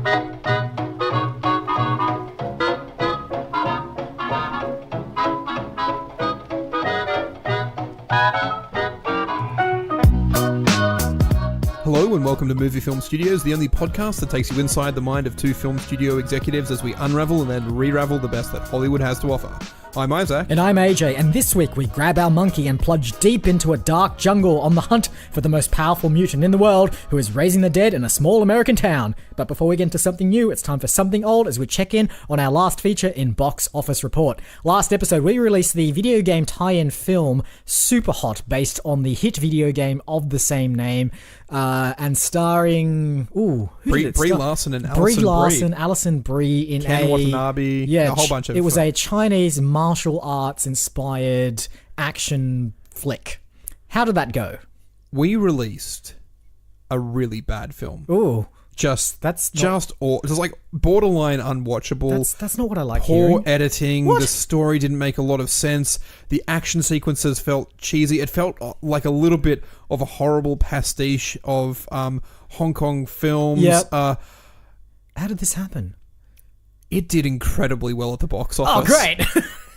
Hello and welcome to Movie Film Studios, the only podcast that takes you inside the mind of two film studio executives as we unravel and then re-ravel the best that Hollywood has to offer. I'm Isaac. And I'm AJ, and this week we grab our monkey and plunge deep into a dark jungle on the hunt for the most powerful mutant in the world who is raising the dead in a small American town. But before we get into something new, it's time for something old as we check in on our last feature in Box Office Report. Last episode, we released the video game tie-in film Super Hot, based on the hit video game of the same name, and starring Brie Larson and Alison Brie in Ken Watanabe, a whole bunch of it was a Chinese martial arts inspired action flick. How did that go? We released a really bad film. Ooh. Just like borderline unwatchable. That's not what I like. Poor editing. What? The story didn't make a lot of sense. The action sequences felt cheesy. It felt like a little bit of a horrible pastiche of Hong Kong films. Yep. How did this happen? It did incredibly well at the box office. Oh, great!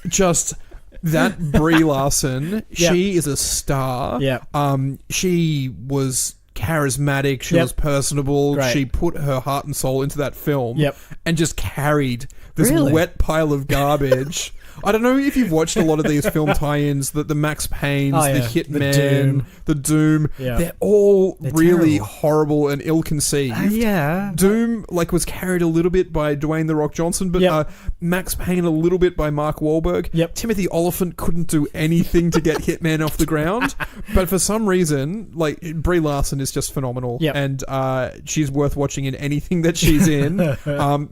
Just that Brie Larson, she is a star. Yeah. She was charismatic, she was personable. Great. She put her heart and soul into that film and just carried this wet pile of garbage. I don't know if you've watched a lot of these film tie-ins, the Max Paynes, the Hitman, the Doom. They're all really terrible. Horrible and ill-conceived. Doom was carried a little bit by Dwayne "The Rock" Johnson, but Max Payne a little bit by Mark Wahlberg. Timothy Olyphant couldn't do anything to get Hitman off the ground, but for some reason, Brie Larson is just phenomenal, and she's worth watching in anything that she's in.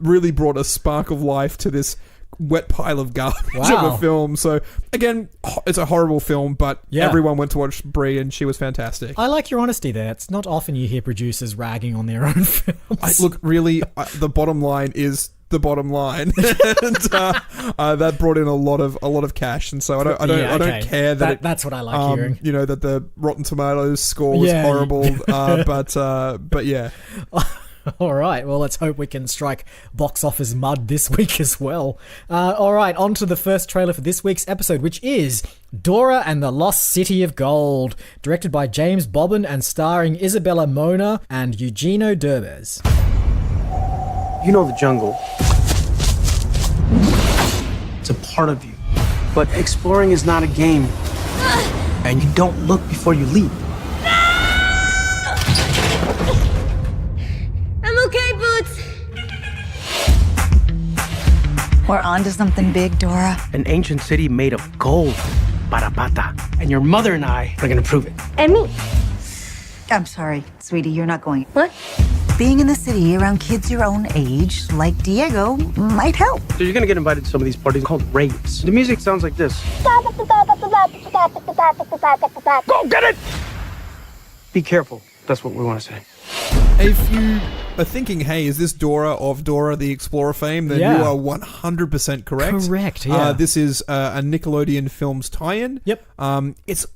Really brought a spark of life to this wet pile of garbage of a film. So again, it's a horrible film, but everyone went to watch Brie and she was fantastic. I like your honesty there. It's not often you hear producers ragging on their own films. The bottom line is the bottom line, and that brought in a lot of cash, and so I don't care that's what I like hearing. That the Rotten Tomatoes score was horrible, but yeah. All right, well, let's hope we can strike box office mud this week as well. All right, on to the first trailer for this week's episode, which is Dora and the Lost City of Gold, directed by James Bobbin and starring Isabella Mona and Eugenio Derbez. You know the jungle. It's a part of you. But exploring is not a game. And you don't look before you leap. Okay, Boots. We're on to something big, Dora. An ancient city made of gold. Parapata. And your mother and I are gonna prove it. And me. I'm sorry, sweetie, you're not going. What? Being in the city around kids your own age, like Diego, might help. So you're gonna get invited to some of these parties called raves. The music sounds like this. Go get it! Be careful. That's what we want to say. If you are thinking, hey, is this Dora of Dora the Explorer fame, then you are 100% correct. Correct, yeah. This is a Nickelodeon Films tie-in. Yep. It's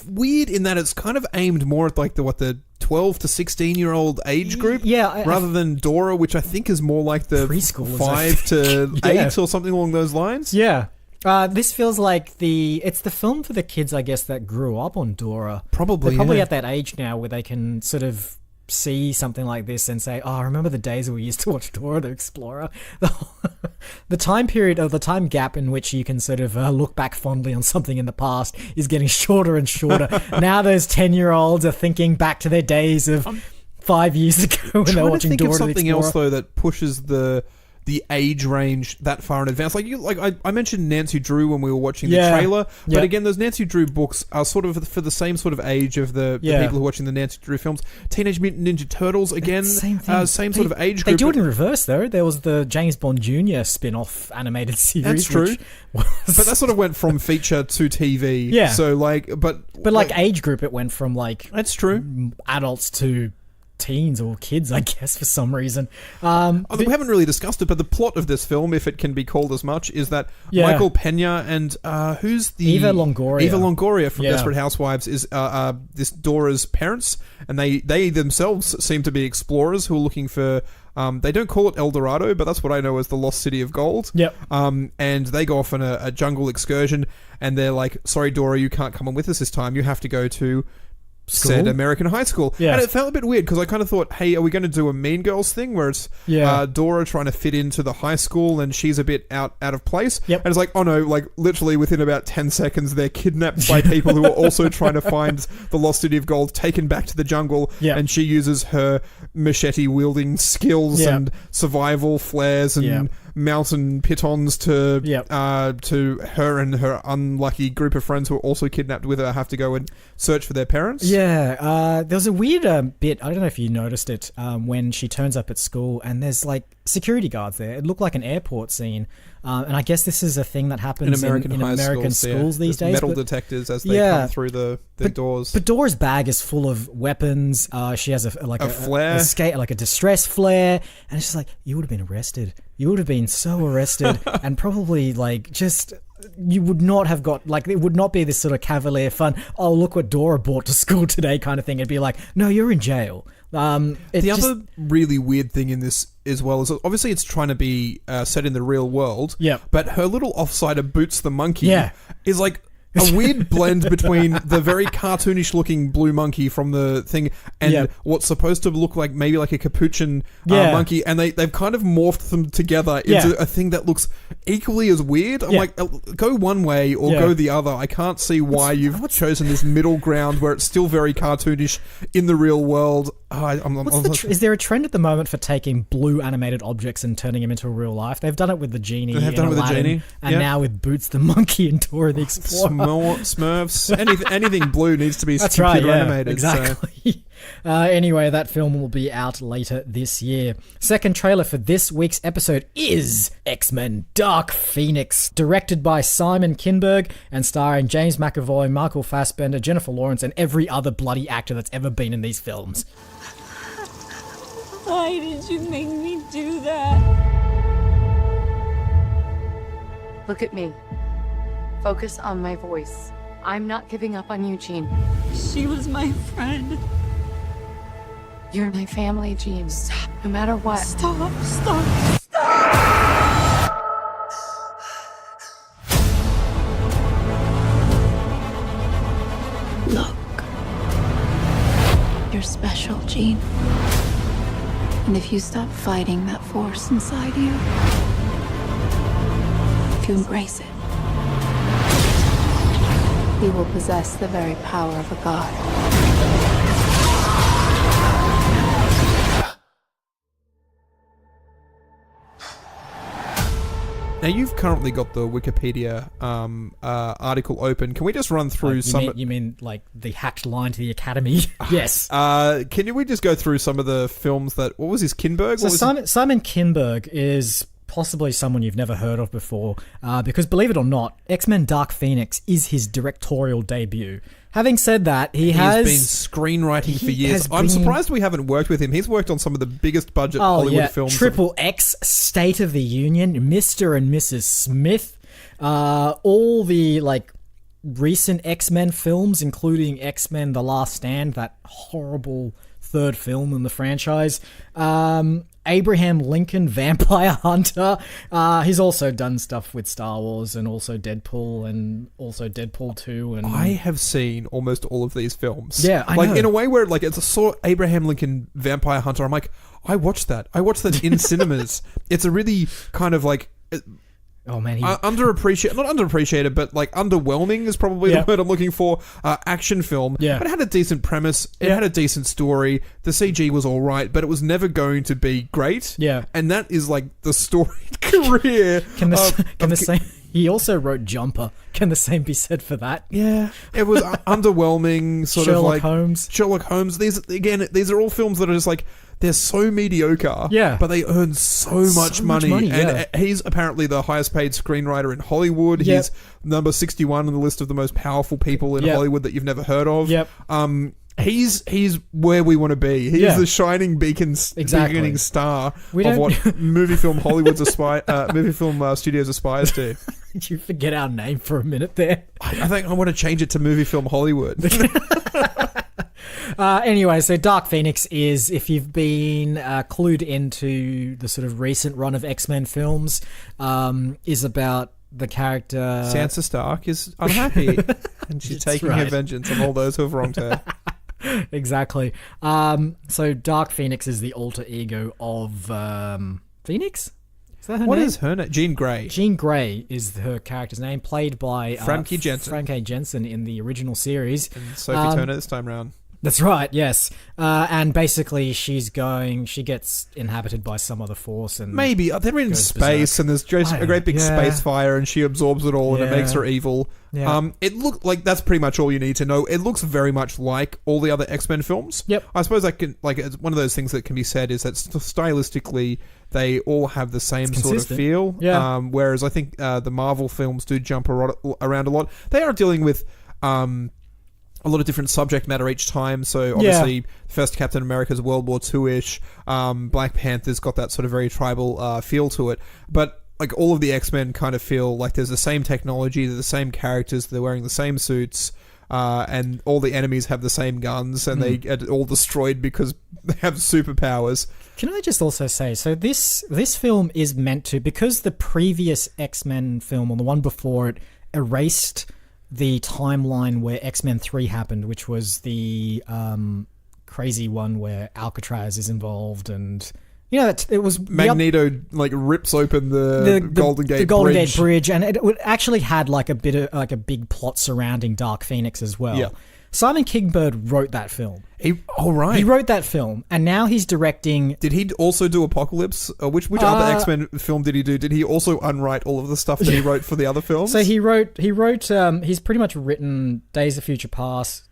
weird in that it's kind of aimed more at the 12 to 16-year-old age group, rather than Dora, which I think is more like the preschool, 5 to 8 or something along those lines. Yeah. This feels like it's the film for the kids, I guess, that grew up on Dora. They're probably at that age now where they can sort of see something like this and say, oh, I remember the days we used to watch Dora the Explorer. The time period, or the time gap in which you can sort of look back fondly on something in the past is getting shorter and shorter. Now those 10-year-olds are thinking back to their days of 5 years ago when they were watching Dora the Explorer. Something else, though, that pushes the age range that far in advance. I mentioned Nancy Drew when we were watching the trailer, but again, those Nancy Drew books are sort of for the same sort of age of the people who are watching the Nancy Drew films. Teenage Mutant Ninja Turtles, again, same sort of age group. They do it in reverse, though. There was the James Bond Jr. spin-off animated series. That's true. But that sort of went from feature to TV. Yeah. So, but age group, it went from, that's true, adults to teens or kids, I guess, for some reason. We haven't really discussed it, but the plot of this film, if it can be called as much, is that Michael Pena and who's the Eva Longoria from Desperate Housewives is this Dora's parents, and they themselves seem to be explorers who are looking for They don't call it El Dorado, but that's what I know as the Lost City of Gold. Yep. And they go off on a jungle excursion, and they're like, sorry, Dora, you can't come on with us this time. You have to go to said American high school. Yeah. And it felt a bit weird because I kind of thought, hey, are we going to do a Mean Girls thing where it's Dora trying to fit into the high school and she's a bit out of place? Yep. And it's like, oh no, like literally within about 10 seconds they're kidnapped by people who are also trying to find the Lost City of Gold, taken back to the jungle, and she uses her machete wielding skills and survival flares and mountain pitons to her and her unlucky group of friends who are also kidnapped with her have to go and search for their parents. Yeah, there was a weird bit, I don't know if you noticed it, when she turns up at school and there's like security guards there. It looked like an airport scene. And I guess this is a thing that happens in American schools these days. Metal detectors as they come through the doors. But Dora's bag is full of weapons. She has a flare, like a distress flare, and it's just like, you would have been arrested. You would have been so arrested, and probably like just. You would not have got, like, it would not be this sort of cavalier fun, oh, look what Dora brought to school today kind of thing. It'd be like, no, you're in jail. Other really weird thing in this as well is obviously it's trying to be set in the real world, but her little offsider Boots the monkey is like a weird blend between the very cartoonish looking blue monkey from the thing and what's supposed to look like maybe like a capuchin monkey, and they've kind of morphed them together into a thing that looks equally as weird. I'm like, go one way or go the other. I can't see why you've chosen this middle ground where it's still very cartoonish in the real world. Is there a trend at the moment for taking blue animated objects and turning them into real life? They've done it with the genie. They've done it with the genie, and now with Boots the monkey and Dora the Explorer. Smurfs, anything blue needs to be computer animated. Exactly. So. Anyway, that film will be out later this year. Second trailer for this week's episode is X-Men Dark Phoenix, directed by Simon Kinberg and starring James McAvoy, Michael Fassbender, Jennifer Lawrence, and every other bloody actor that's ever been in these films. Why did you make me do that? Look at me. Focus on my voice. I'm not giving up on you, Jean. She was my friend. You're my family, Jean. Stop. No matter what. Stop. Look. You're special, Jean. And if you stop fighting that force inside you, if you embrace it, you will possess the very power of a god. Now, you've currently got the Wikipedia article open. Can we just run through You mean like the hacked line to the Academy? Yes. We just go through some of the films that... What was his, Kinberg? So Simon Kinberg is possibly someone you've never heard of before, because believe it or not, X-Men Dark Phoenix is his directorial debut. Having said that, he's been screenwriting for years. I'm surprised we haven't worked with him. He's worked on some of the biggest budget Hollywood films. Triple X, State of the Union, Mr. and Mrs. Smith, all the like recent X-Men films, including X-Men: The Last Stand, that horrible third film in the franchise. Abraham Lincoln, Vampire Hunter. He's also done stuff with Star Wars and also Deadpool and also Deadpool 2. And I have seen almost all of these films. Yeah, I know. In a way where like it's a sort of Abraham Lincoln, Vampire Hunter. I'm like, I watched that in cinemas. It's a really kind of like... Oh man, not underappreciated, but like underwhelming is probably the word I'm looking for. Action film. Yeah. But it had a decent premise. It had a decent story. The CG was all right, but it was never going to be great. Yeah. And that is like the storied career. He also wrote Jumper. Can the same be said for that? Yeah. It was underwhelming, Sherlock Holmes. Sherlock Holmes. These are all films that are just like, they're so mediocre, but they earn so much money. And he's apparently the highest paid screenwriter in Hollywood. He's number 61 on the list of the most powerful people in Hollywood that you've never heard of. He's where we want to be. He's the shining beacon, beginning star of what movie film Hollywood's movie film studios aspires to. Did you forget our name for a minute there? I think I want to change it to Movie Film Hollywood. Anyway, so Dark Phoenix is, if you've been clued into the sort of recent run of X-Men films, is about the character... Sansa Stark is unhappy, and she's taking her vengeance on all those who have wronged her. Exactly. So Dark Phoenix is the alter ego of Phoenix? Is that her What name? is her name? Jean Grey. Jean Grey is her character's name, played by Famke Janssen. Famke Janssen in the original series. And Sophie Turner this time round. That's right, yes. And basically she gets inhabited by some other force. And maybe. They're in space and there's just a great big space fire and she absorbs it all and it makes her evil. Yeah. It looked like that's pretty much all you need to know. It looks very much like all the other X-Men films. Yep. I suppose it's one of those things that can be said is that stylistically they all have the same sort of feel. Yeah. Whereas I think the Marvel films do jump around a lot. They are dealing with... a lot of different subject matter each time. So obviously, first Captain America's World War II-ish. Black Panther's got that sort of very tribal feel to it. But like all of the X-Men kind of feel like there's the same technology, they're the same characters, they're wearing the same suits, and all the enemies have the same guns, and they get all destroyed because they have superpowers. Can I just also say, so this film is meant to, because the previous X-Men film, or the one before it, erased the timeline where X-Men 3 happened, which was the crazy one where Alcatraz is involved, and it was Magneto rips open the Golden Gate Bridge, and it actually had like a bit of a big plot surrounding Dark Phoenix as well. Yeah. Simon Kingbird wrote that film. He wrote that film, and now he's directing... Did he also do Apocalypse? Which other X-Men film did he do? Did he also unwrite all of the stuff that he wrote for the other films? So he wrote. He's pretty much written Days of Future Past.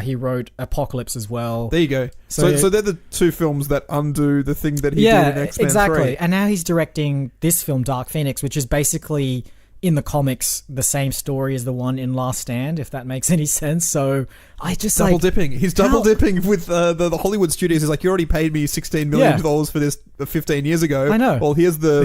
He wrote Apocalypse as well. There you go. So they're the two films that undo the thing that he did in X-Men 3. Exactly. And now he's directing this film, Dark Phoenix, which is basically... in the comics, the same story as the one in Last Stand, if that makes any sense. So I just double dipping. He's double dipping with the Hollywood studios. He's like, you already paid me $16 million for this 15 years ago. I know. Well, here's the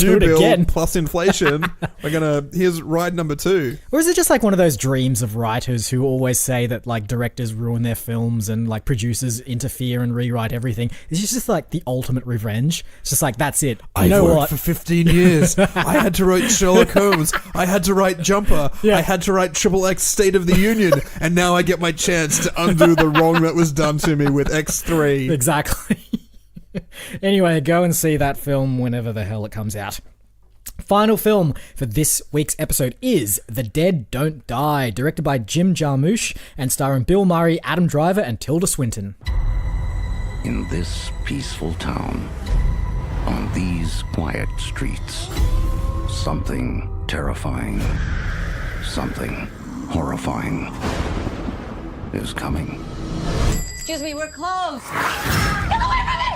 new bill again. Plus inflation. Here's ride number 2. Or is it just like one of those dreams of writers who always say that like directors ruin their films and like producers interfere and rewrite everything? It's just like the ultimate revenge. It's just like, that's it. I worked for 15 years. I had to write Sherlock Holmes. I had to write Jumper. I had to write XXX State of the Union. And now I get my chance to undo the wrong that was done to me with X3. Exactly. Anyway, go and see that film whenever the hell it comes out. Final film for this week's episode is The Dead Don't Die, directed by Jim Jarmusch and starring Bill Murray, Adam Driver, and Tilda Swinton. In this peaceful town, on these quiet streets, something terrifying, something horrifying is coming. Excuse me, we're closed. Get away from me!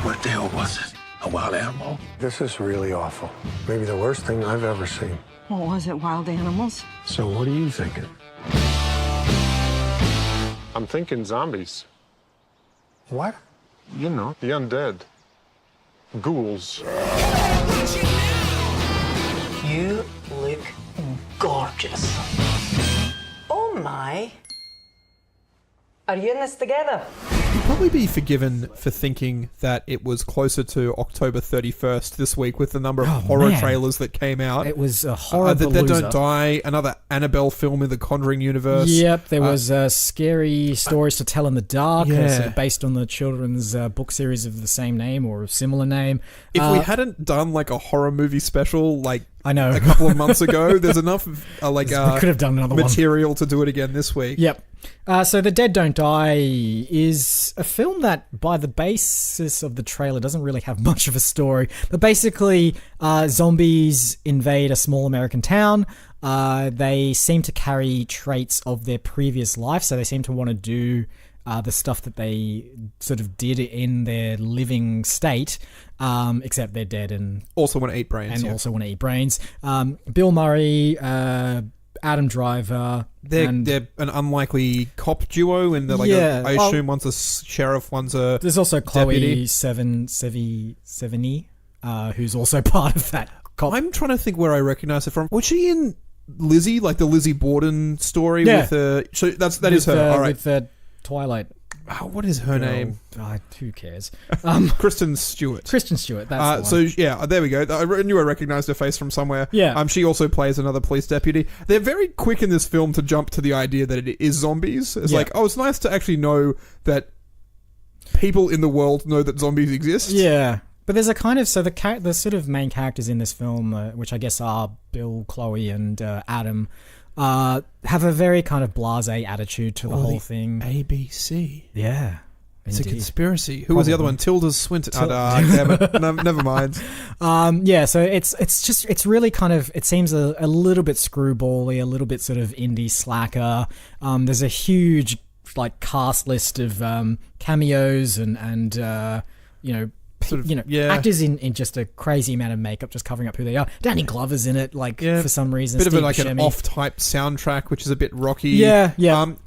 What the hell was it? A wild animal? This is really awful. Maybe the worst thing I've ever seen. What was it, wild animals? So what are you thinking? I'm thinking zombies. What? You know, the undead. Ghouls. You look gorgeous. Oh my. Are you in this together? You'd probably be forgiven for thinking that it was closer to October 31st this week with the number of horror trailers that came out. It was a horror The Dead Don't Die, another Annabelle film in the Conjuring universe. Yep, there was Scary Stories to Tell in the Dark, based on the children's book series of the same name or a similar name. If we hadn't done like a horror movie special I know. a couple of months ago, there's enough we could have done another material to do it again this week. Yep. So The Dead Don't Die is a film that, by the basis of the trailer, doesn't really have much of a story. But basically, zombies invade a small American town. They seem to carry traits of their previous life, so they seem to want to do the stuff that they sort of did in their living state, except they're dead and also want to eat brains. Also want to eat brains. Bill Murray, Adam Driver. They're an unlikely cop duo, and they're I assume one's a sheriff, one's a There's also Chloe deputy. Sevigny, who's also part of that cop. I'm trying to think where I recognize her from. Was she in Lizzie, like the Lizzie Borden story with so that is her. All right. With Twilight. Oh, what is her name? Who cares? Kristen Stewart. Kristen Stewart. That's the one. So yeah, there we go. I knew I recognized her face from somewhere. Yeah. She also plays another police deputy. They're very quick in this film to jump to the idea that it is zombies. It's like, it's nice to actually know that people in the world know that zombies exist. Yeah. But there's a kind of... So the sort of main characters in this film, which I guess are Bill, Chloe, and Adam, have a very kind of blasé attitude to the whole thing. ABC. Yeah. It's indeed. a conspiracy. Who was the other one? Tilda Swinton. Damn it. Never mind. So it's really kind of... It seems a little bit screwbally, a little bit sort of indie slacker. There's a huge cast list of cameos and actors in just a crazy amount of makeup just covering up who they are. Danny Glover's in it, for some reason. Bit Steve of Buscemi. an off-type soundtrack, which is a bit rocky. Yeah.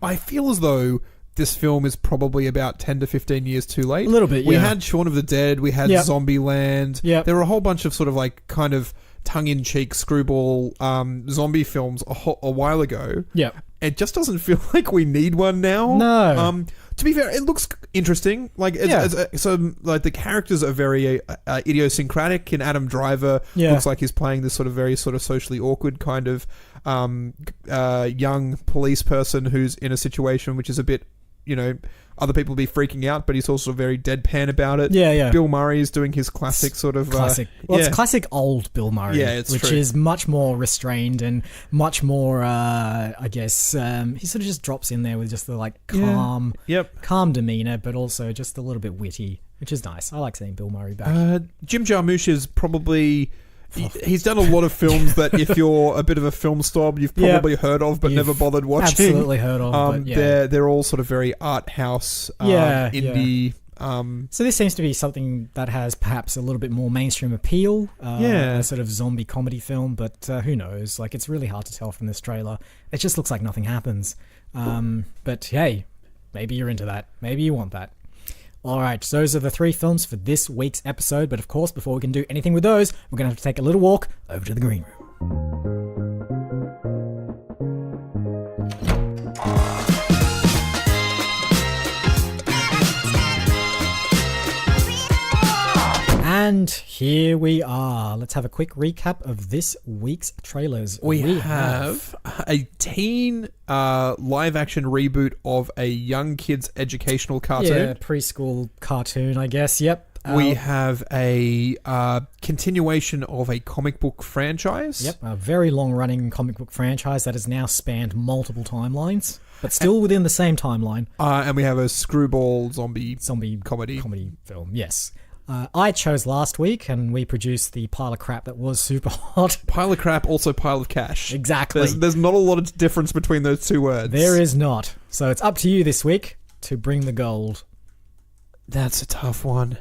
I feel as though this film is probably about 10 to 15 years too late. A little bit, We had Shaun of the Dead, we had Zombieland. Yep. There were a whole bunch of sort of kind of tongue-in-cheek screwball zombie films a while ago. Yep. It just doesn't feel like we need one now. No. To be fair, it looks interesting. The characters are very idiosyncratic. And Adam Driver looks like he's playing this very socially awkward kind of young police person who's in a situation which is a bit, other people be freaking out, but he's also very deadpan about it. Yeah. Bill Murray's doing his classic sort of... Classic. It's classic old Bill Murray. Yeah, it's which true. is much more restrained and much more, I guess, he sort of just drops in there with just the calm demeanor, but also just a little bit witty, which is nice. I like seeing Bill Murray back. Jim Jarmusch is probably... He's done a lot of films that if you're a bit of a film snob, you've probably heard of but never bothered watching. Absolutely heard of. They're all sort of very art house, indie. So this seems to be something that has perhaps a little bit more mainstream appeal. A sort of zombie comedy film, but who knows? It's really hard to tell from this trailer. It just looks like nothing happens. But hey, maybe you're into that. Maybe you want that. Alright, so those are the 3 films for this week's episode, but of course, before we can do anything with those, we're going to have to take a little walk over to the green room. And here we are. Let's have a quick recap of this week's trailers. We have a teen live-action reboot of a young kids' educational cartoon. Yeah, preschool cartoon, I guess. Yep. We have a continuation of a comic book franchise. Yep, a very long-running comic book franchise that has now spanned multiple timelines, but still within the same timeline. And we have a screwball zombie comedy film, yes. I chose last week, and we produced the pile of crap that was super hot. Pile of crap, also pile of cash. Exactly. There's not a lot of difference between those two words. There is not. So it's up to you this week to bring the gold. That's a tough one.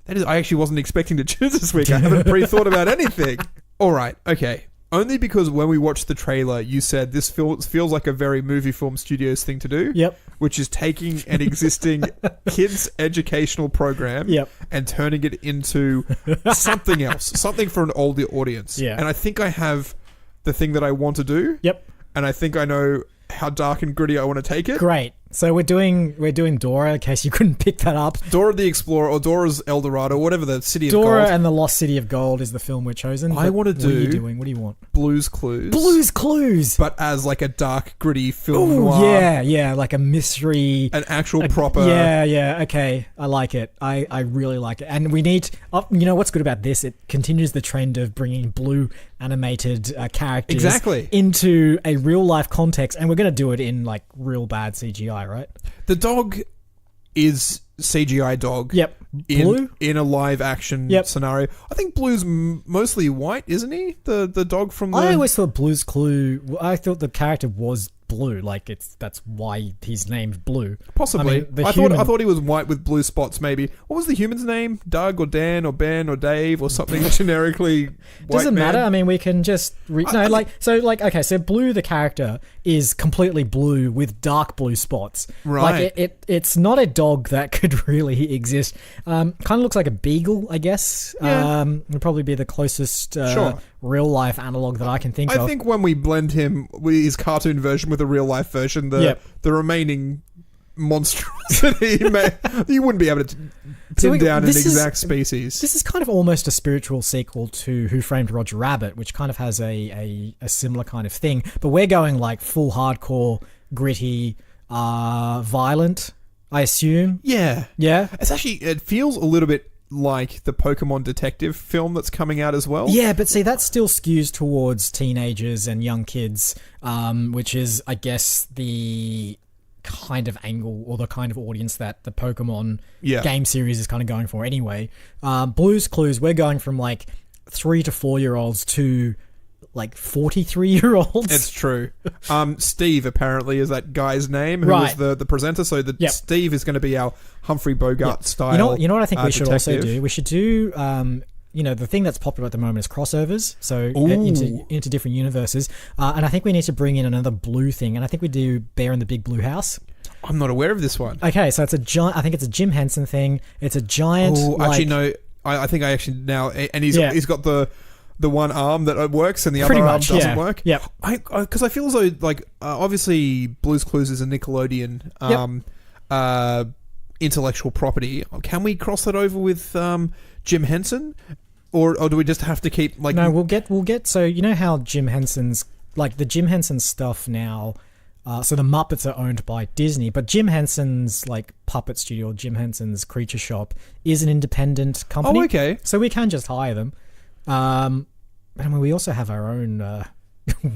I actually wasn't expecting to choose this week. I haven't pre-thought about anything. All right, okay. Only because when we watched the trailer, you said this feels like a very movie film studios thing to do. Yep. Which is taking an existing kids' educational program and turning it into something else, something for an older audience. Yeah. And I think I have the thing that I want to do. Yep. And I think I know how dark and gritty I want to take it. Great. So we're doing Dora, in case you couldn't pick that up. Dora the Explorer, or Dora's El Dorado, whatever the City of Gold. Dora and the Lost City of Gold is the film we're chosen. I want to do... What are you doing? What do you want? Blue's Clues. Blue's Clues! But as a dark, gritty film noir. Yeah, like a mystery. An actual proper... Yeah, okay. I like it. I really like it. And we need... you know what's good about this? It continues the trend of bringing blue animated characters into a real-life context, and we're going to do it in real bad CGI, right? The dog is CGI dog. Yep. Blue? In a live action scenario. I think Blue's mostly white, isn't he? The dog from the... I always thought Blue's Clue... I thought the character was blue. That's why he's named Blue. Possibly. I thought he was white with blue spots, maybe. What was the human's name? Doug or Dan or Ben or Dave or something generically white Doesn't man? matter. I mean, we can just... So Blue, the character, is completely blue with dark blue spots. Right. Like it's not a dog that could really exist. Kind of looks like a beagle, I guess. Yeah. Would probably be the closest Sure. real life analog that I can think of. I think when we blend him with his cartoon version with a real life version, the remaining monstrosity you wouldn't be able to pin down an exact species. This is kind of almost a spiritual sequel to Who Framed Roger Rabbit, which kind of has a similar kind of thing, but we're going like full hardcore, gritty, violent, I assume. Yeah. It's actually, it feels a little bit like the Pokemon detective film that's coming out as well. Yeah, but see, that still skews towards teenagers and young kids, which is, I guess, the kind of angle or the kind of audience that the Pokemon game series is kind of going for anyway. Blue's Clues, we're going from like 3 to 4 year olds to like 43-year-olds. It's true. Steve apparently is that guy's name who was the presenter. So Steve is going to be our Humphrey Bogart style. You know what I think we should detective. also do? We should do the thing that's popular at the moment is crossovers, so into different universes. And I think we need to bring in another blue thing, and I think we do Bear in the Big Blue House. I'm not aware of this one. Okay, so it's a giant. I think it's a Jim Henson thing. It's a giant. Oh, actually, no. I think I actually now, and he's got the one arm that works and the other arm doesn't work. Yeah. Because I feel as though obviously Blue's Clues is a Nickelodeon intellectual property. Can we cross that over with Jim Henson? Or do we just have to keep like... No, we'll get... So you know how Jim Henson's... Like the Jim Henson stuff now... so the Muppets are owned by Disney, but Jim Henson's like puppet studio, Jim Henson's Creature Shop, is an independent company. Oh, okay. So we can just hire them. I mean, we also have our own...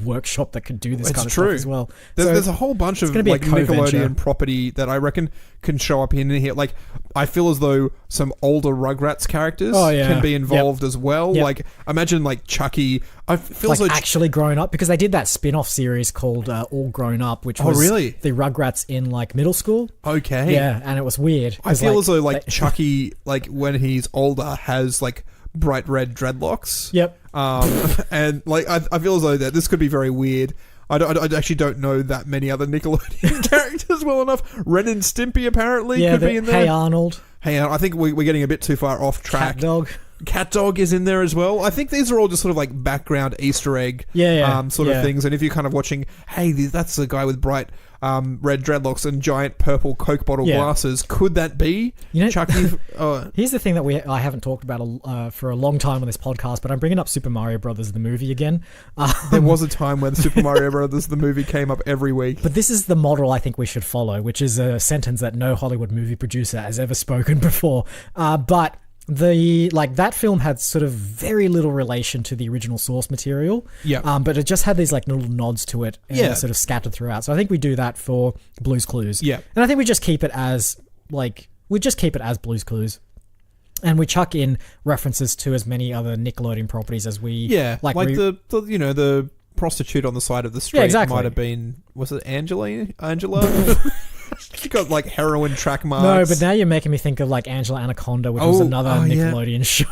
workshop that could do this kind of stuff as well. There's a whole bunch of like Nickelodeon property that I reckon can show up in here. Like I feel as though some older Rugrats characters can be involved as well. Like imagine like Chucky. I feel like as though actually grown up, because they did that spin-off series called All Grown Up, which was the Rugrats in like middle school. Okay. Yeah, and it was weird. I feel as though like Chucky, like when he's older, has like bright red dreadlocks. Yep. And like I feel as though that this could be very weird. I actually don't know that many other Nickelodeon characters well enough. Ren and Stimpy apparently could be in there. Hey Arnold. I think we're getting a bit too far off track. Cat Dog is in there as well. I think these are all just sort of like background Easter egg sort of things. And if you're kind of watching, hey, that's the guy with bright red dreadlocks and giant purple Coke bottle glasses. Could that be Chucky? Here's the thing that I haven't talked about for a long time on this podcast, but I'm bringing up Super Mario Brothers the movie again. There was a time when Super Mario Brothers the movie came up every week. But this is the model I think we should follow, which is a sentence that no Hollywood movie producer has ever spoken before. But that film had sort of very little relation to the original source material. Yeah. But it just had these like little nods to it sort of scattered throughout. So I think we do that for Blue's Clues. Yeah. And I think we just keep it as Blue's Clues. And we chuck in references to as many other Nickelodeon properties as we the prostitute on the side of the street might have been, was it Angela? She got like heroin track marks. No, but now you're making me think of like Angela Anaconda, which was another Nickelodeon show.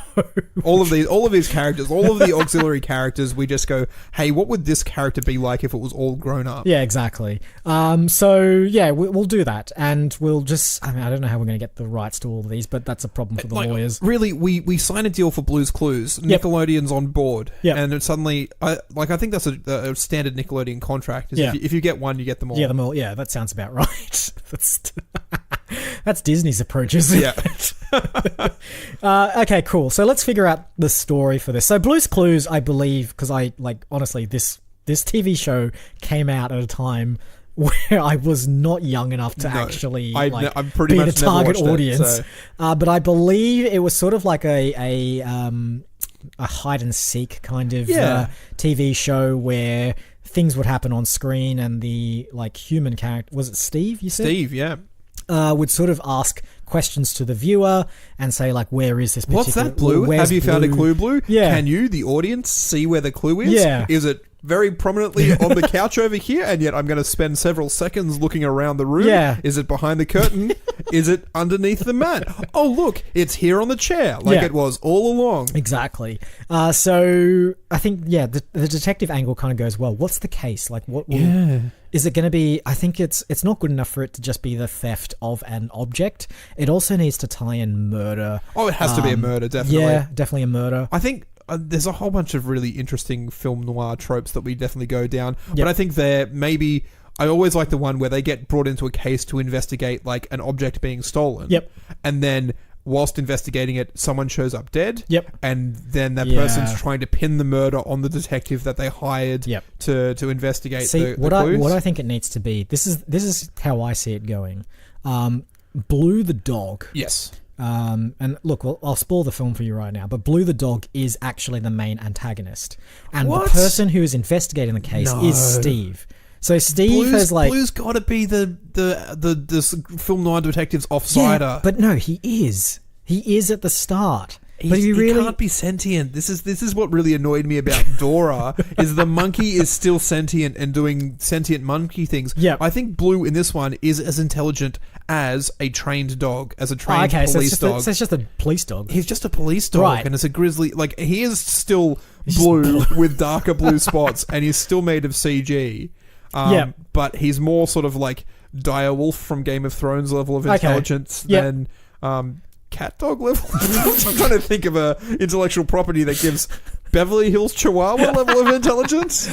all of these characters, all of the auxiliary characters, we just go, hey, what would this character be like if it was all grown up? Yeah, exactly. We'll do that, and we'll just. I mean, I don't know how we're going to get the rights to all of these, but that's a problem for the lawyers. Really, we sign a deal for Blue's Clues. Nickelodeon's on board, and it suddenly, I think that's a standard Nickelodeon contract. If you get one, you get them all. Yeah, them all. Yeah, that sounds about right. That's Disney's approach, isn't it? Okay, cool. So let's figure out the story for this. So Blue's Clues, I believe, because honestly, this TV show came out at a time where I was not young enough to actually I'm pretty be much the target audience. It, so. But I believe it was sort of like a hide and seek kind of TV show where things would happen on screen, and the like human character, was it Steve? You said Steve, yeah. Would sort of ask questions to the viewer and say like, where is this particular... What's that, Blue? Have you found a clue, Blue? Yeah. Can you, the audience, see where the clue is? Yeah. Is it very prominently on the couch over here, and yet I'm going to spend several seconds looking around the room. Yeah. Is it behind the curtain? Is it underneath the mat? Oh, look, it's here on the chair, like it was all along. Exactly. So I think, the detective angle kind of goes, well, what's the case? Like, what is it going to be? I think it's not good enough for it to just be the theft of an object. It also needs to tie in murder. Oh, it has to be a murder, definitely. Yeah, definitely a murder. I think there's a whole bunch of really interesting film noir tropes that we definitely go down. But I think I always like the one where they get brought into a case to investigate like an object being stolen. Yep. And then whilst investigating it, someone shows up dead. Yep. And then that person's trying to pin the murder on the detective that they hired to investigate. See, the clues. What I think it needs to be, this is how I see it going. Blue the dog. Yes. And look, I'll spoil the film for you right now, but Blue the dog is actually the main antagonist. And the person who is investigating the case is Steve. So Steve Blue's got to be the film noir detective's offsider. Yeah, but no, he is. He is at the start. But he can't be sentient. This is what really annoyed me about Dora is the monkey is still sentient and doing sentient monkey things. Yeah. I think Blue in this one is as intelligent as a trained dog, as a trained police dog. So it's just a police dog. He's just a police dog, right. And it's a grizzly. Like he is still blue with darker blue spots, and he's still made of CG. But he's more sort of like Direwolf from Game of Thrones level of intelligence than cat dog level. I'm trying to think of a intellectual property that gives Beverly Hills Chihuahua level of intelligence.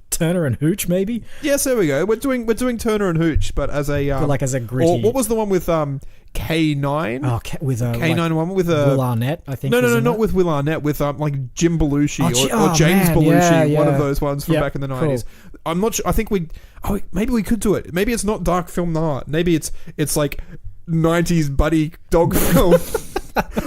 Turner and Hooch, maybe. Yes, there we go. We're doing Turner and Hooch, but as a as a gritty. Or what was the one with K9? Oh, with a K9 one with Will Arnett, I think. No, not with Will Arnett. With like Jim Belushi or James Belushi, one of those ones from back in the 90s. Cool. I'm not sure. I think maybe we could do it. Maybe it's not dark film noir. Maybe it's like 90s buddy dog film.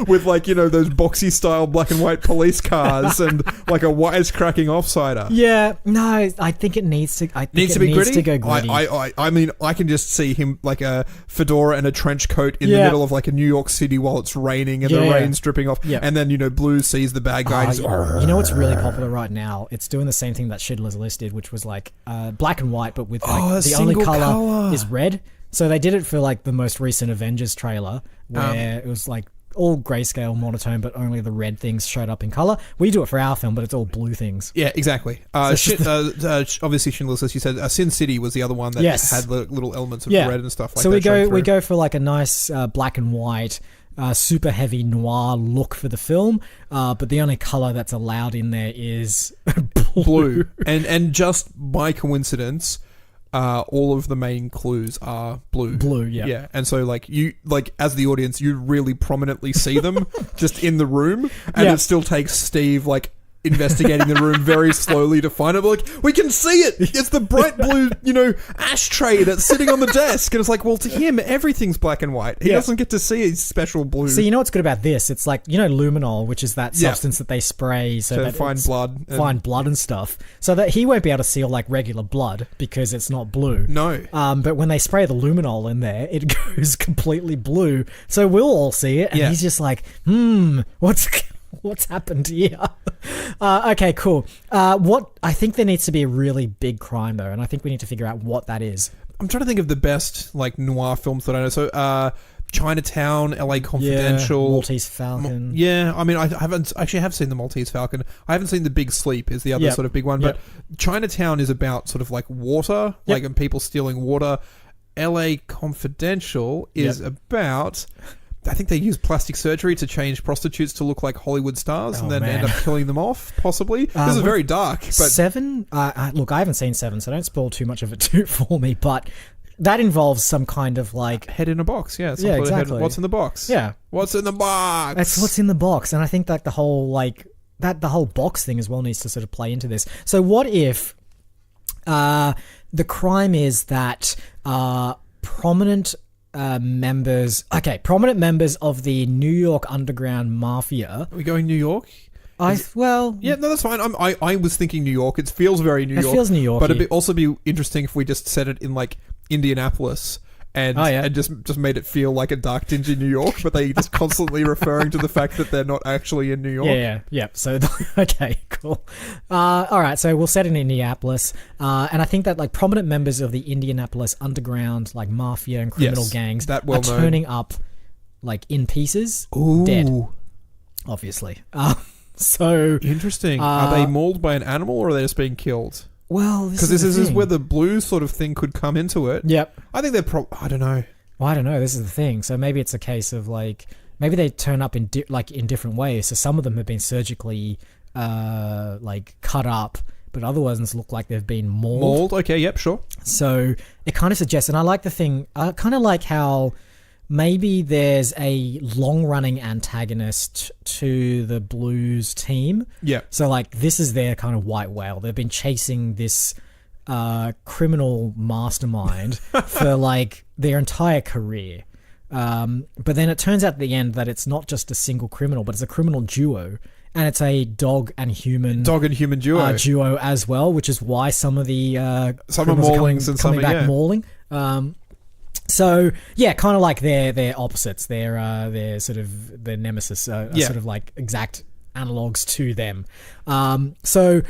With like, those boxy style black and white police cars and like a wisecracking offsider. Yeah, no, I think it needs to. I think needs it to be needs gritty. To go gritty. I mean, I can just see him like a fedora and a trench coat in the middle of like a New York City while it's raining and the rain's dripping off. Yeah. And then Blue sees the bad guy. You know what's really popular right now? It's doing the same thing that Schindler's List did, which was like black and white, but with like the only color is red. So they did it for like the most recent Avengers trailer, where it was like all grayscale monotone, but only the red things showed up in color. We do it for our film, but it's all blue things. Yeah, exactly. Obviously, Schindler's List. You said Sin City was the other one that had the little elements of red and stuff like that. So we go for like a nice black and white, super heavy noir look for the film, but the only color that's allowed in there is blue. And just by coincidence, all of the main clues are blue. Blue, yeah. Yeah. And so you as the audience, you really prominently see them just in the room, and it still takes Steve investigating the room very slowly to find it. Like, we can see it. It's the bright blue, ashtray that's sitting on the desk. And it's like, well, to him, everything's black and white. He doesn't get to see his special blue. See, you know what's good about this? It's like, luminol, which is that substance that they spray so that find blood. Find blood and stuff. So that he won't be able to see like regular blood because it's not blue. No. But when they spray the luminol in there, it goes completely blue. So we'll all see it. And he's just like, what's happened here? Okay, cool. What I think there needs to be a really big crime though, and I think we need to figure out what that is. I'm trying to think of the best noir films that I know. So Chinatown, LA Confidential, Maltese Falcon. I mean, I have seen the Maltese Falcon. I haven't seen The Big Sleep is the other sort of big one, but Chinatown is about sort of like water, and people stealing water. LA Confidential is about, I think they use plastic surgery to change prostitutes to look like Hollywood stars and then end up killing them off, possibly. This is very dark. But Seven? Look, I haven't seen Seven, so don't spoil too much of it for me, but that involves some kind of head in a box, exactly. What's in the box? Yeah. What's in the box? That's what's in the box. And I think that the whole box thing as well needs to sort of play into this. So what if the crime is that prominent members of the New York underground mafia. Are we going New York? Yeah, no, that's fine. I was thinking New York. It feels very New York. It feels New York. But it'd also be interesting if we just set it in Indianapolis, and just made it feel like a dark, dingy New York, but they just constantly referring to the fact that they're not actually in New York. Yeah. So, okay, cool. All right, so we'll set in Indianapolis, and I think that like prominent members of the Indianapolis underground, like mafia and criminal gangs, that are turning up, like in pieces, dead, obviously. So interesting. Are they mauled by an animal, or are they just being killed? Well, because this is where the blue sort of thing could come into it. Yep. I think they're I don't know. Well, I don't know. This is the thing. So maybe it's a case of like maybe they turn up in different ways. So some of them have been surgically like cut up, but other ones look like they've been mauled. Mauled. Okay. Yep. Sure. So it kind of suggests, and I like the thing. I kind of like how maybe there's a long-running antagonist to the Blues team. Yeah. So, like, this is their kind of white whale. They've been chasing this criminal mastermind for, like, their entire career. But then it turns out at the end that it's not just a single criminal, but it's a criminal duo. And it's a dog and human duo. Duo as well, which is why some of the some are maulings and some coming back mauling. So yeah, kind of like they're opposites. They're sort of their nemesis, sort of like exact analogs to them. So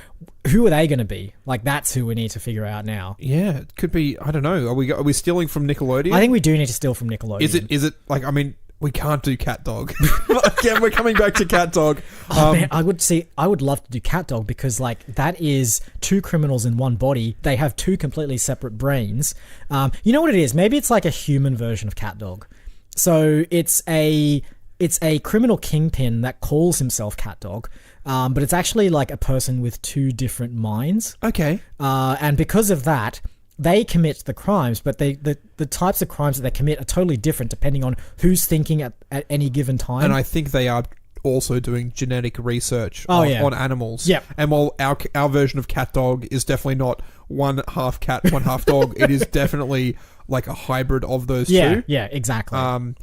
who are they going to be? Like that's who we need to figure out now. Yeah, it could be. I don't know. Are we stealing from Nickelodeon? I think we do need to steal from Nickelodeon. Is it like? I mean, we can't do Cat Dog. Again, we're coming back to Cat Dog. Man, I would love to do Cat Dog because like that is two criminals in one body. They have two completely separate brains. You know what it is? Maybe it's like a human version of Cat Dog. So it's a criminal kingpin that calls himself Cat Dog. But it's actually like a person with two different minds. Okay. And because of that, they commit the crimes, but the types of crimes that they commit are totally different depending on who's thinking at any given time. And I think they are also doing genetic research on animals. Yep. And while our version of Cat Dog is definitely not one half cat, one half dog, it is definitely like a hybrid of those two. Yeah, exactly. And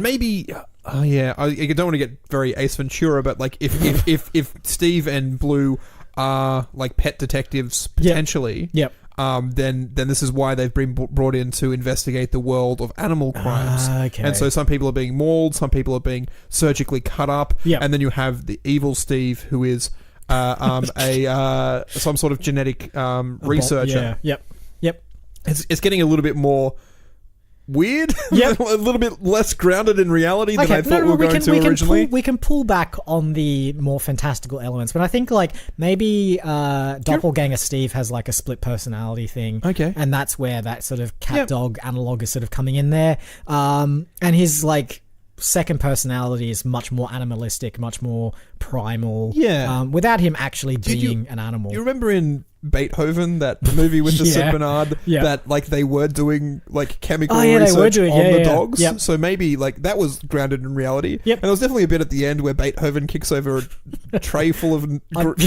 maybe... I don't want to get very Ace Ventura, but like if Steve and Blue are like pet detectives potentially... Yep. Then this is why they've been brought in to investigate the world of animal crimes. Okay. And so some people are being mauled, some people are being surgically cut up, and then you have the evil Steve, who is some sort of genetic researcher. Yep. It's getting a little bit more weird, Yep. a little bit less grounded in reality than I thought we were going to originally. We can pull back on the more fantastical elements, but I think like maybe Doppelganger Steve has like a split personality thing. Okay. And that's where that sort of cat dog analog is sort of coming in there. And his like second personality is much more animalistic, much more primal. Yeah. Without him actually being an animal. You remember in Beethoven, that movie with the St. Bernard, that like they were doing like chemical research on the dogs. Yep. So maybe like that was grounded in reality. Yep. And there was definitely a bit at the end where Beethoven kicks over a tray full of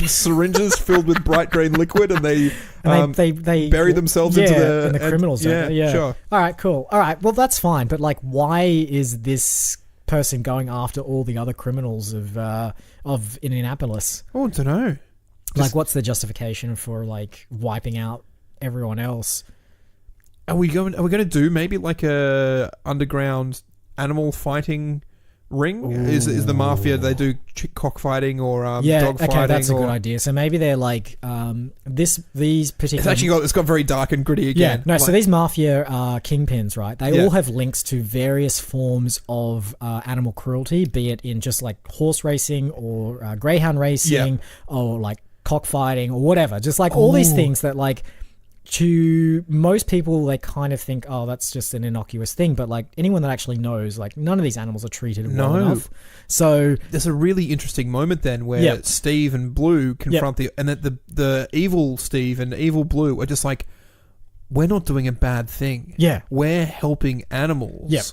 syringes filled with bright green liquid, and they bury themselves into the criminals. Yeah, sure. All right, cool. All right, well that's fine, but like, why is this person going after all the other criminals of Indianapolis? Oh, I don't know. Like, what's the justification for like wiping out everyone else? Are we going to do maybe like a underground animal fighting ring? Is the mafia, they do cockfighting or dog fighting? Okay, that's a good idea. So maybe they're like these particular. It's got very dark and gritty again. Yeah, no. So these mafia kingpins, right? They all have links to various forms of animal cruelty, be it in just like horse racing or greyhound racing or like cockfighting or whatever. Just like all these things that like, to most people, they kind of think, oh, that's just an innocuous thing. But like anyone that actually knows, like none of these animals are treated well enough. So there's a really interesting moment then where Steve and Blue confront and that the evil Steve and evil Blue are just like, we're not doing a bad thing. Yeah. We're helping animals. Yeah.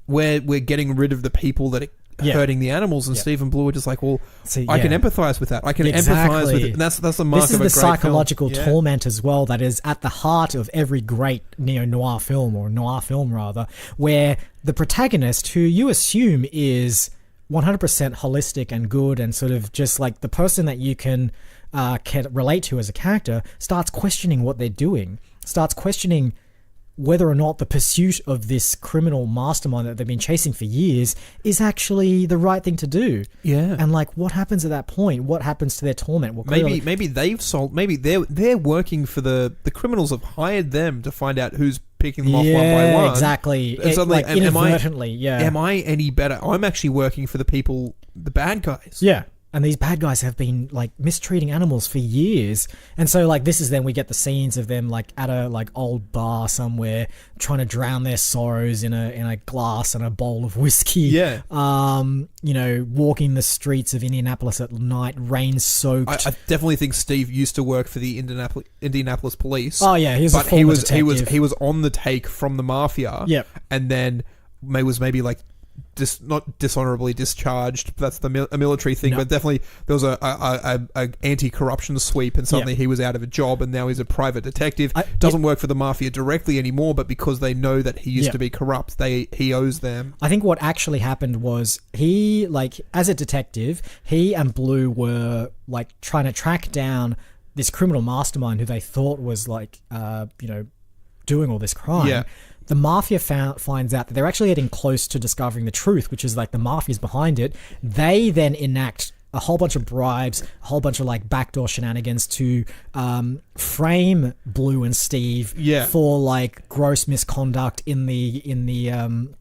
We're getting rid of the people that are hurting the animals, and Steve and Blue are just like, well, I can empathize with that. I can empathize with it. And that's the mark of a great film. This is the psychological torment as well that is at the heart of every great neo-noir film, or noir film rather, where the protagonist, who you assume is 100% holistic and good and sort of just like the person that you can relate to as a character, starts questioning what they're doing, starts questioning whether or not the pursuit of this criminal mastermind that they've been chasing for years is actually the right thing to do. Yeah. And like, what happens at that point? What happens to their torment? Well, maybe they've sold. Maybe they're working for the criminals have hired them to find out who's picking them off one by one. Exactly. Inadvertently, yeah. Am I any better? I'm actually working for the people, the bad guys. Yeah. And these bad guys have been like mistreating animals for years. And so like this is then we get the scenes of them like at a like old bar somewhere trying to drown their sorrows in a glass and a bowl of whiskey. Yeah. You know, walking the streets of Indianapolis at night, rain soaked. I definitely think Steve used to work for the Indianapolis police. Oh yeah, he was he was on the take from the mafia. Yep. And then was maybe like not dishonorably discharged. That's a military thing, but definitely there was a anti-corruption sweep, and suddenly he was out of a job, and now he's a private detective. Doesn't work for the mafia directly anymore, but because they know that he used to be corrupt, he owes them. I think what actually happened was he, like, as a detective, he and Blue were like trying to track down this criminal mastermind who they thought was like, doing all this crime. Yeah. The mafia finds out that they're actually getting close to discovering the truth, which is like the mafia's behind it. They then enact a whole bunch of bribes, a whole bunch of like backdoor shenanigans to frame Blue and Steve for like gross misconduct in the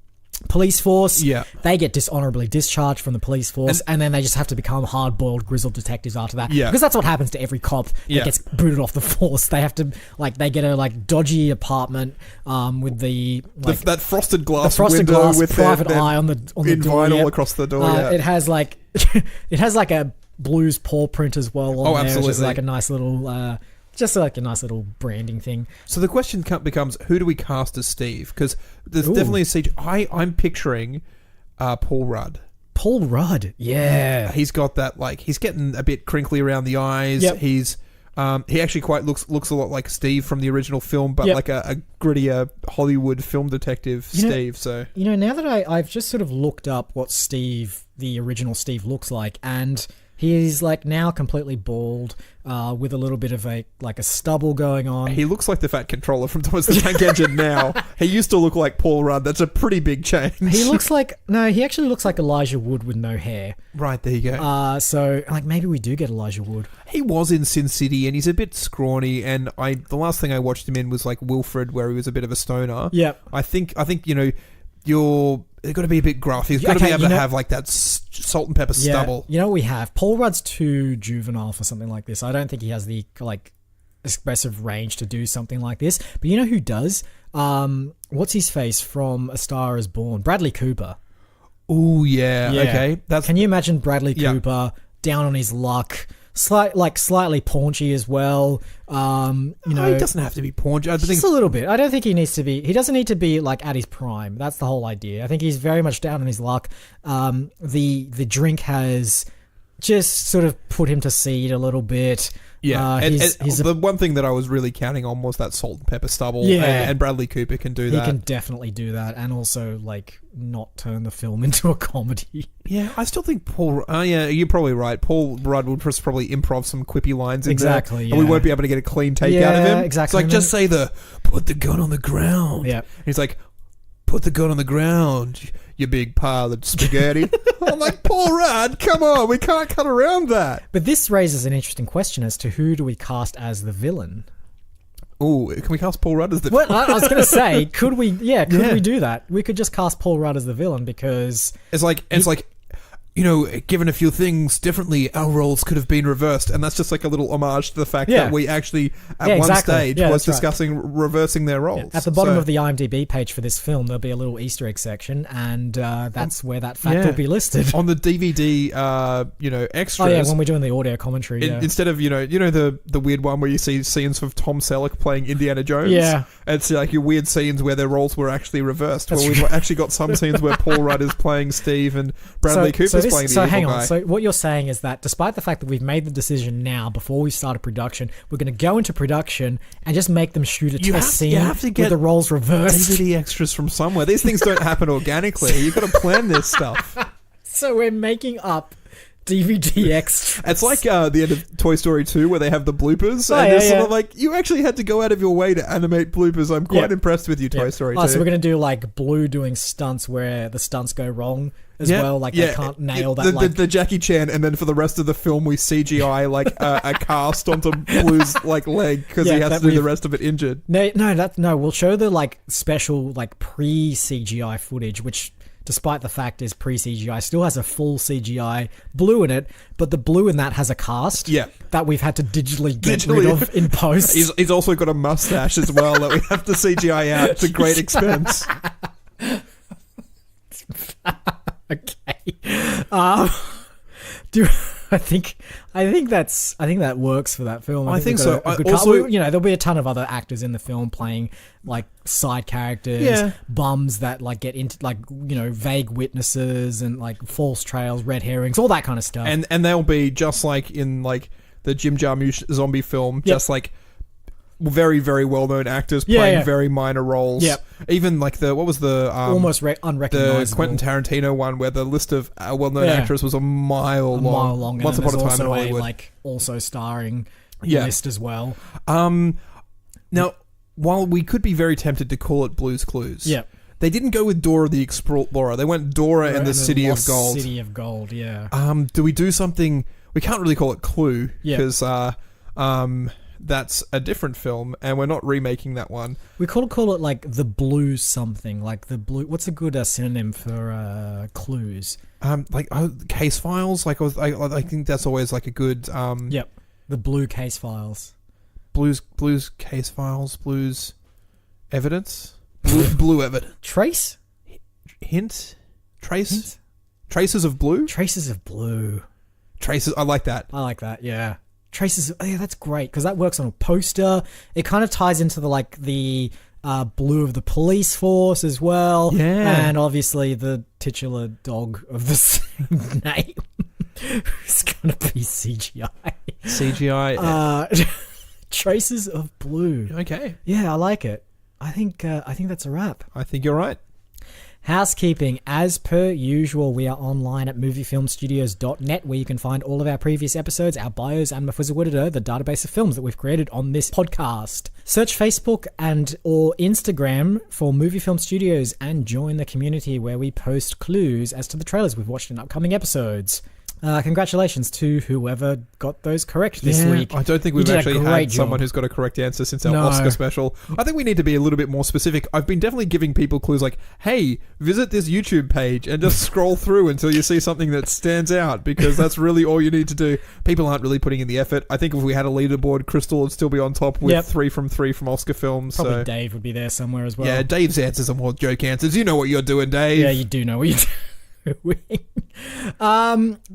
police force. Yeah. They get dishonorably discharged from the police force, and then they just have to become hard-boiled, grizzled detectives after that. Yeah. Because that's what happens to every cop that gets booted off the force. They have to, like, they get a like dodgy apartment with that frosted glass window with private eye on the door. Vinyl across the door. It has like a Blue's paw print as well on there, absolutely. which is like a nice little just like a nice little branding thing. So the question becomes, who do we cast as Steve? Because there's definitely a siege. I'm picturing Paul Rudd. Paul Rudd, yeah. He's got that, like, he's getting a bit crinkly around the eyes. Yep. He's he actually quite looks a lot like Steve from the original film, but like a grittier Hollywood film detective Steve. So now that I've just sort of looked up what Steve, the original Steve, looks like, and he's like now completely bald, with a little bit of a stubble going on. He looks like the Fat Controller from Thomas the Tank Engine now. He used to look like Paul Rudd. That's a pretty big change. He actually looks like Elijah Wood with no hair. Right, there you go. So like maybe we do get Elijah Wood. He was in Sin City, and he's a bit scrawny. And the last thing I watched him in was like Wilfred, where he was a bit of a stoner. Yeah, I think they've got to be a bit gruff. He's got to be able to have like that salt and pepper stubble. You know what we have? Paul Rudd's too juvenile for something like this. I don't think he has the like expressive range to do something like this. But you know who does? What's his face from A Star Is Born? Bradley Cooper. Oh yeah. Okay. Can you imagine Bradley Cooper down on his luck? Slightly paunchy as well. He doesn't have to be paunchy. Just a little bit. I don't think he needs to be. He doesn't need to be like at his prime. That's the whole idea. I think he's very much down on his luck. The drink has just sort of put him to seed a little bit. Yeah, the one thing that I was really counting on was that salt and pepper stubble. Yeah, and Bradley Cooper can do that. He can definitely do that, and also like not turn the film into a comedy. Yeah, I still think Paul. You're probably right. Paul Rudd would just probably improv some quippy lines in there, and we won't be able to get a clean take out of him. Exactly. It's like just say put the gun on the ground. Yeah, he's like, put the gun on the ground, you big pile of spaghetti. I'm like, Paul Rudd, come on, we can't cut around that. But this raises an interesting question as to who do we cast as the villain? Oh, can we cast Paul Rudd as the villain? Well, I was going to say, could we do that? We could just cast Paul Rudd as the villain because... It's like, given a few things differently, our roles could have been reversed. And that's just like a little homage to the fact that we actually, at one stage, was discussing reversing their roles. At the bottom of the IMDb page for this film, there'll be a little Easter egg section, and that's where that fact will be listed. On the DVD, extras. Oh, yeah, when we're doing the audio commentary. Instead of, the weird one where you see scenes of Tom Selleck playing Indiana Jones. Yeah. It's like your weird scenes where their roles were actually reversed. We've actually got some scenes where Paul Rudd is playing Steve and Bradley Cooper's playing the evil hang on. guy. So what you're saying is that despite the fact that we've made the decision now before we started production, we're going to go into production and just make them shoot a test scene with the roles reversed. DVD extras from somewhere. These things don't happen organically. You've got to plan this stuff. So we're making up DVD extras. It's like the end of Toy Story 2 where they have the bloopers. And it's sort of like, you actually had to go out of your way to animate bloopers. I'm quite impressed with you, Toy Story 2. Oh, so we're going to do like Blue doing stunts where the stunts go wrong as well. Like they can't nail that. The Jackie Chan, and then for the rest of the film we CGI like a cast onto Blue's like leg because he has to do the rest of it injured. No, we'll show the like special like pre-CGI footage, which despite the fact is pre-CGI, still has a full CGI Blue in it, but the Blue in that has a cast that we've had to digitally get rid of in post. He's also got a mustache as well that we have to CGI out to great expense. Okay. I think that works for that film. I think so. Also, there'll be a ton of other actors in the film playing like side characters, bums that like get into like vague witnesses and like false trails, red herrings, all that kind of stuff. And they'll be just like in like the Jim Jarmusch zombie film, just like very, very well-known actors playing very minor roles. Even like almost unrecognizable. The Quentin Tarantino one where the list of well-known actors was a mile long. Once upon a time in Hollywood. Like also starring list as well. Now, while we could be very tempted to call it Blue's Clues, they didn't go with Dora the Explorer. They went Dora and the City of Gold. City of Gold, yeah. Do we do something? We can't really call it Clue because that's a different film, and we're not remaking that one. We could call it like the Blue something, like the Blue. What's a good synonym for clues? Case files. Like I think that's always like a good. The Blue Case Files. Blue's Case Files. Blue's Evidence. Blue Evidence. Trace. Hint. Trace. Hint? Traces of Blue. Traces of Blue. Traces. I like that. Yeah. Traces. That's great because that works on a poster. It kind of ties into the blue of the police force as well. Yeah. And obviously the titular dog of the same name is going to be CGI. Traces of Blue. Okay. Yeah, I like it. I think that's a wrap. I think you're right. Housekeeping. As per usual, we are online at moviefilmstudios.net where you can find all of our previous episodes, our bios, and Mafuzawudada, the database of films that we've created on this podcast. Search Facebook and or Instagram for Movie Film Studios and join the community where we post clues as to the trailers we've watched in upcoming episodes. Congratulations to whoever got those correct this week. I don't think we've actually had someone who's got a correct answer since our Oscar special. I think we need to be a little bit more specific. I've been definitely giving people clues like, hey, visit this YouTube page and just scroll through until you see something that stands out, because that's really all you need to do. People aren't really putting in the effort. I think if we had a leaderboard, Crystal would still be on top with 3 from 3 from Oscar films. Probably Dave would be there somewhere as well. Yeah, Dave's answers are more joke answers. You know what you're doing, Dave. Yeah, you do know what you're doing.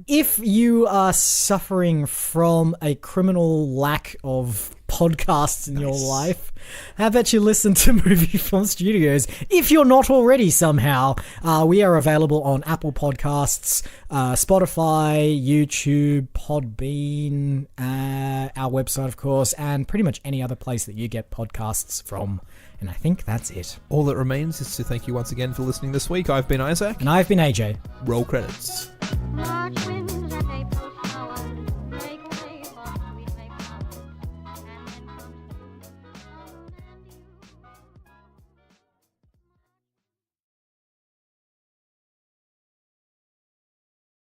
If you are suffering from a criminal lack of podcasts in your life, how about you listen to Movie Film Studios? If you're not already somehow, we are available on Apple Podcasts, Spotify, YouTube, Podbean, our website, of course, and pretty much any other place that you get podcasts from. And I think that's it. All that remains is to thank you once again for listening this week. I've been Isaac. And I've been AJ. Roll credits.